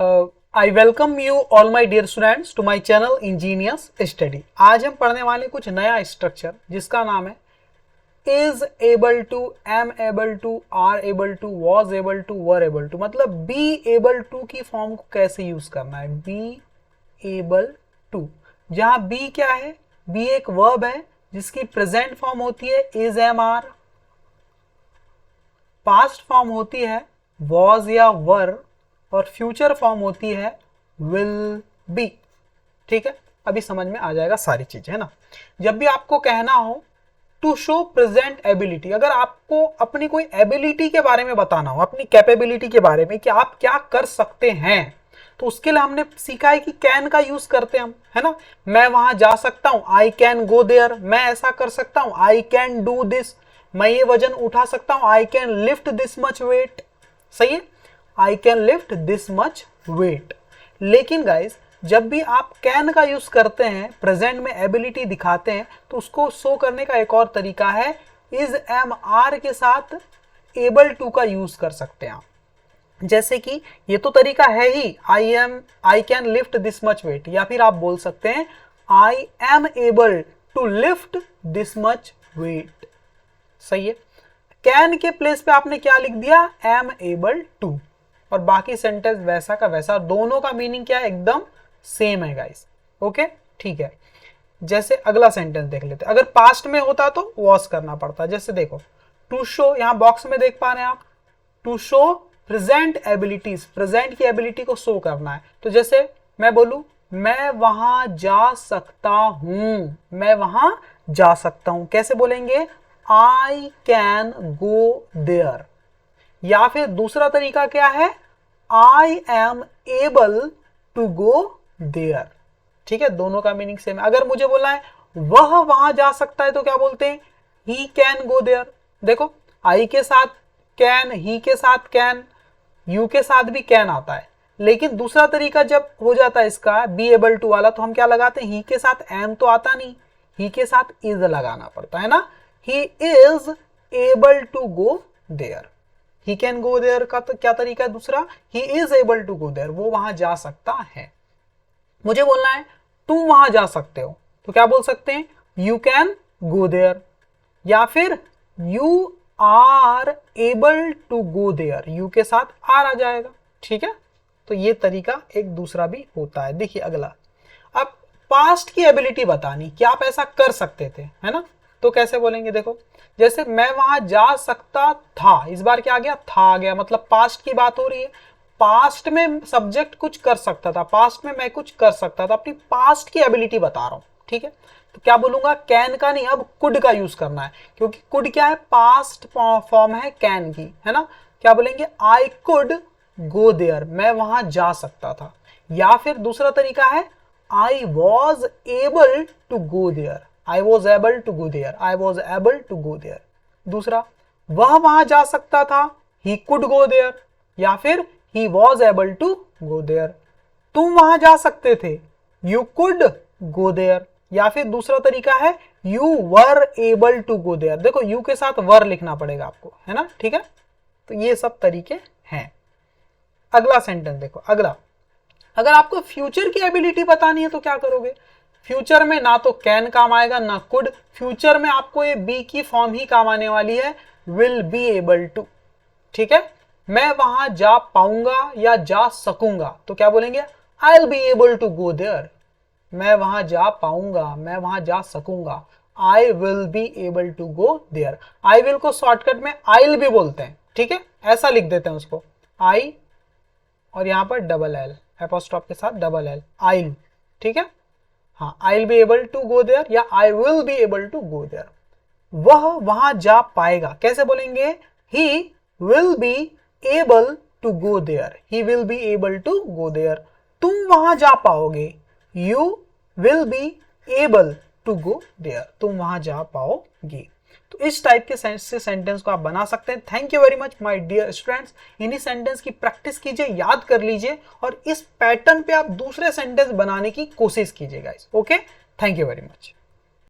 I welcome you all my dear students to my channel engineers study. आज हम पढ़ने वाले कुछ नया स्ट्रक्चर जिसका नाम है is able to, am able to, are able to, was able to, were able to. मतलब बी एबल टू की फॉर्म को कैसे यूज करना है। बी एबल टू, जहां बी क्या है, बी एक वर्ब है जिसकी प्रेजेंट फॉर्म होती है is am are, past form होती है वॉज या वर, और फ्यूचर फॉर्म होती है विल बी। ठीक है, अभी समझ में आ जाएगा सारी चीजें, है ना। जब भी आपको कहना हो टू शो प्रेजेंट एबिलिटी, अगर आपको अपनी कोई एबिलिटी के बारे में बताना हो, अपनी कैपेबिलिटी के बारे में कि आप क्या कर सकते हैं, तो उसके लिए हमने सीखा है कि कैन का यूज करते हैं हम, है ना। मैं वहां जा सकता हूं, आई कैन गो देयर। मैं ऐसा कर सकता हूं, आई कैन डू दिस। मैं ये वजन उठा सकता हूं, I can lift this much weight. सही है, I can lift this much weight. लेकिन गाइज जब भी आप कैन का यूज करते हैं, प्रेजेंट में एबिलिटी दिखाते हैं, तो उसको शो करने का एक और तरीका है, इज एम आर के साथ एबल टू का यूज कर सकते हैं आप। जैसे कि ये तो तरीका है ही, I can lift this much weight, या फिर आप बोल सकते हैं I am able to lift this much weight. सही है, कैन के प्लेस पे आपने क्या लिख दिया, एम एबल टू, और बाकी सेंटेंस वैसा का वैसा। दोनों का मीनिंग क्या है, एकदम सेम है गाइस। ओके, ठीक है। जैसे अगला सेंटेंस देख लेते हैं। अगर पास्ट में होता तो वॉज करना पड़ता। जैसे देखो, टू शो, यहां बॉक्स में देख पा रहे हैं आप, to show present abilities, present की एबिलिटी को शो करना है। तो जैसे मैं बोलूं, मैं वहां जा सकता हूं, मैं वहां जा सकता हूं, कैसे बोलेंगे, आई कैन गो देयर। या फिर दूसरा तरीका क्या है, I am able to go there. ठीक है, दोनों का मीनिंग सेम है। अगर मुझे बोलना है वह वहां जा सकता है, तो क्या बोलते हैं, ही कैन गो देयर। देखो, आई के साथ कैन, ही के साथ कैन, यू के साथ भी कैन आता है। लेकिन दूसरा तरीका जब हो जाता है इसका, बी एबल टू वाला, तो हम क्या लगाते हैं, ही के साथ एम तो आता नहीं, ही के साथ इज लगाना पड़ता है ना। He is able to go there. He can go there का तो क्या तरीका है दूसरा, he is able to go there, वो वहां जा सकता है। मुझे बोलना है तुम वहां जा सकते हो, तो क्या बोल सकते हैं, यू कैन गो देयर। या फिर you are able to go there, you के साथ आर आ जाएगा। ठीक है, तो ये तरीका एक दूसरा भी होता है। देखिए अगला, अब पास्ट की एबिलिटी बतानी कि आप ऐसा कर सकते थे, है ना। तो कैसे बोलेंगे, देखो, जैसे मैं वहां जा सकता था, इस बार क्या आ गया, था आ गया, मतलब पास्ट की बात हो रही है। पास्ट में सब्जेक्ट कुछ कर सकता था, पास्ट में मैं कुछ कर सकता था, अपनी पास्ट की एबिलिटी बता रहा हूं। ठीक है, तो क्या बोलूंगा, कैन का नहीं, अब कुड का यूज करना है, क्योंकि कुड क्या है, पास्ट फॉर्म है कैन की, है ना। क्या बोलेंगे, आई कुड गो देयर, मैं वहां जा सकता था। या फिर दूसरा तरीका है, I was able to go there, I was able to go there, I was able to go there. दूसरा, वह वहां जा सकता था, ही कुड गो देयर, या फिर he was able to go there. तुम वहां जा सकते थे, यू कुड गो देयर। या फिर दूसरा तरीका है, you were able to go there. देखो, यू के साथ वर लिखना पड़ेगा आपको, है ना। ठीक है, तो ये सब तरीके हैं। अगला सेंटेंस देखो, अगला, अगर आपको फ्यूचर की एबिलिटी बतानी है तो क्या करोगे। फ्यूचर में ना तो कैन काम आएगा ना कुड, फ्यूचर में आपको ये बी की फॉर्म ही काम आने वाली है, विल बी एबल टू। ठीक है, मैं वहां जा पाऊंगा या जा सकूंगा, तो क्या बोलेंगे, I will be able to go there. मैं वहां जा पाऊंगा, मैं वहां जा सकूंगा, I will be able to go there. I will को शॉर्टकट में आइल भी बोलते हैं। ठीक है, ऐसा लिख देते हैं उसको, आई और यहां पर डबल एल, एपोस्ट्रॉफ के साथ डबल एल, आइल। ठीक है, हाँ, I will be able to go there या I will be able to go there. वह वहां जा पाएगा, कैसे बोलेंगे, he will be able to go there, he will be able to go there. तुम वहां जा पाओगे, you will be able to go there, तुम वहां जा पाओगे। तो इस टाइप के सेंटेंस को आप बना सकते हैं। Thank you very much my dear students. इन्हीं सेंटेंस की प्रैक्टिस कीजिए, याद कर लीजिए, और इस पैटर्न पे आप दूसरे सेंटेंस बनाने की कोशिश कीजिएगा। Okay, thank you very much.